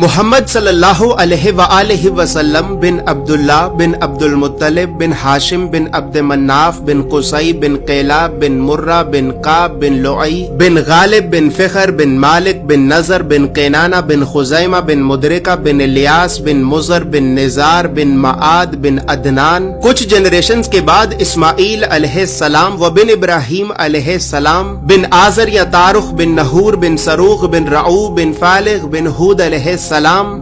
محمد صلی اللہ علیہ وآلہ وسلم بن عبداللہ بن عبد المطلب بن ہاشم بن عبد مناف بن قصی بن قیلاب بن مرہ بن قاب بن لعی بن غالب بن فخر بن مالک بن نظر بن قینانہ بن خزیمہ بن مدرکہ بن الیاس بن مزر بن نزار بن معاد بن عدنان. کچھ جنریشنز کے بعد اسماعیل علیہ السلام و بن ابراہیم علیہ السلام بن آزر یا تارخ بن نحور بن سروغ بن رعو بن فالغ بن ہود علیہ السلام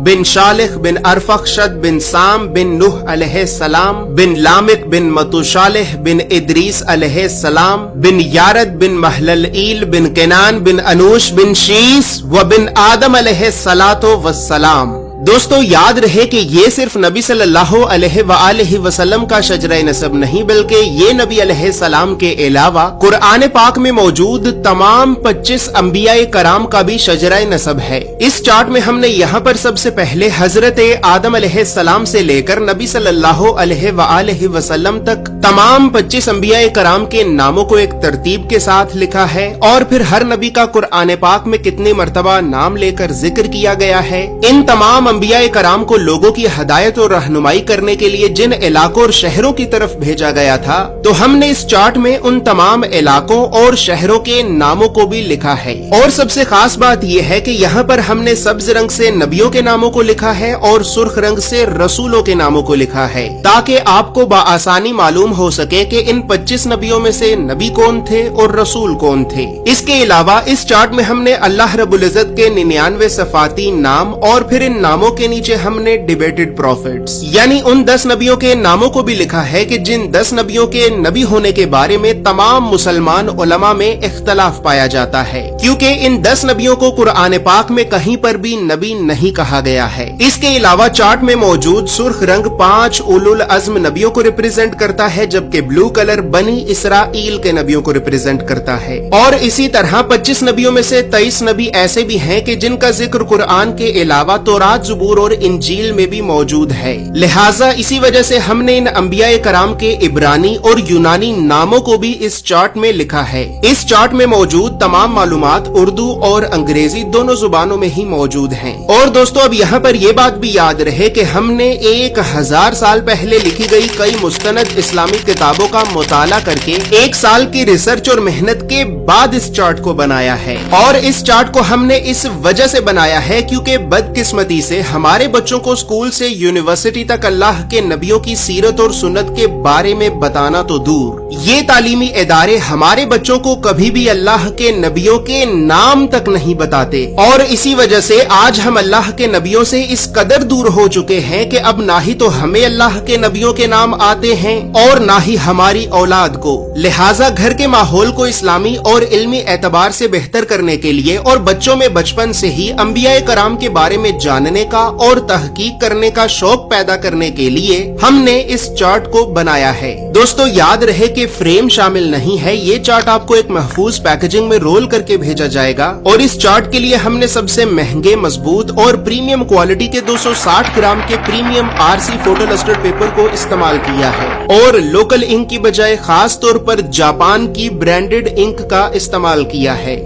بن شالخ بن ارفخشد بن سام بن نوح علیہ السلام بن لامک بن متوشالح بن ادریس علیہ السلام بن یارد بن محللئیل بن کنان بن انوش بن شیس و بن آدم علیہ السلام. دوستو یاد رہے کہ یہ صرف نبی صلی اللہ علیہ وآلہ وسلم کا شجرہ نسب نہیں بلکہ یہ نبی علیہ السلام کے علاوہ قرآن پاک میں موجود تمام 25 انبیاء کرام کا بھی شجرہ نسب ہے. اس چارٹ میں ہم نے یہاں پر سب سے پہلے حضرت آدم علیہ السلام سے لے کر نبی صلی اللہ علیہ وآلہ وسلم تک تمام 25 انبیاء کرام کے ناموں کو ایک ترتیب کے ساتھ لکھا ہے اور پھر ہر نبی کا قرآن پاک میں کتنی مرتبہ نام لے کر ذکر کیا گیا ہے. ان تمام انبیاء کرام کو لوگوں کی ہدایت اور رہنمائی کرنے کے لیے جن علاقوں اور شہروں کی طرف بھیجا گیا تھا تو ہم نے اس چارٹ میں ان تمام علاقوں اور شہروں کے ناموں کو بھی لکھا ہے. اور سب سے خاص بات یہ ہے کہ یہاں پر ہم نے سبز رنگ سے نبیوں کے ناموں کو لکھا ہے اور سرخ رنگ سے رسولوں کے ناموں کو لکھا ہے تاکہ آپ کو بآسانی معلوم ہو سکے کہ ان 25 نبیوں میں سے نبی کون تھے اور رسول کون تھے. اس کے علاوہ اس چارٹ میں ہم نے اللہ رب العزت کے 99 صفاتی نام اور پھر ان ناموں کے نیچے ہم نے ڈیبیٹڈ پروفیٹس یعنی ان 10 نبیوں کے ناموں کو بھی لکھا ہے کہ جن 10 نبیوں کے نبی ہونے کے بارے میں تمام مسلمان علماء میں اختلاف پایا جاتا ہے کیونکہ ان 10 نبیوں کو قرآن پاک میں کہیں پر بھی نبی نہیں کہا گیا ہے. اس کے علاوہ چارٹ میں موجود سرخ رنگ 5 اولو العزم نبیوں کو ریپرزینٹ کرتا ہے جبکہ بلو کلر بنی اسرائیل کے نبیوں کو ریپرزینٹ کرتا ہے. اور اسی طرح 25 نبیوں میں سے 23 نبی ایسے بھی ہیں کہ جن کا ذکر قرآن کے علاوہ تورات زبور اور انجیل میں بھی موجود ہے. لہٰذا اسی وجہ سے ہم نے ان انبیاء کرام کے عبرانی اور یونانی ناموں کو بھی اس چارٹ میں لکھا ہے. اس چارٹ میں موجود تمام معلومات اردو اور انگریزی دونوں زبانوں میں ہی موجود ہیں. اور دوستو اب یہاں پر یہ بات بھی یاد رہے کہ ہم نے 1000 سال پہلے لکھی گئی کئی مستند اسلامی کتابوں کا مطالعہ کر کے 1 سال کی ریسرچ اور محنت کے بعد اس چارٹ کو بنایا ہے. اور اس چارٹ کو ہم نے اس وجہ سے بنایا ہے کیونکہ بدقسمتی سے ہمارے بچوں کو اسکول سے یونیورسٹی تک اللہ کے نبیوں کی سیرت اور سنت کے بارے میں بتانا تو دور، یہ تعلیمی ادارے ہمارے بچوں کو کبھی بھی اللہ کے نبیوں کے نام تک نہیں بتاتے. اور اسی وجہ سے آج ہم اللہ کے نبیوں سے اس قدر دور ہو چکے ہیں کہ اب نہ ہی تو ہمیں اللہ کے نبیوں کے نام آتے ہیں اور نہ ہی ہماری اولاد کو. لہٰذا گھر کے ماحول کو اسلامی اور علمی اعتبار سے بہتر کرنے کے لیے اور بچوں میں بچپن سے ہی انبیاء کرام کے بارے میں جاننے کا اور تحقیق کرنے کا شوق پیدا کرنے کے لیے ہم نے اس چارٹ کو بنایا ہے. دوستو یاد رہے کہ فریم شامل نہیں ہے، یہ چارٹ آپ کو ایک محفوظ پیکیجنگ میں رول کر کے بھیجا جائے گا. اور اس چارٹ کے لیے ہم نے سب سے مہنگے، مضبوط اور پریمیم کوالٹی کے 260 گرام کے پریمیم RC فوٹو لسٹرڈ پیپر کو استعمال کیا ہے اور لوکل انک کی بجائے خاص طور پر جاپان کی برانڈڈ انک کا استعمال کیا ہے.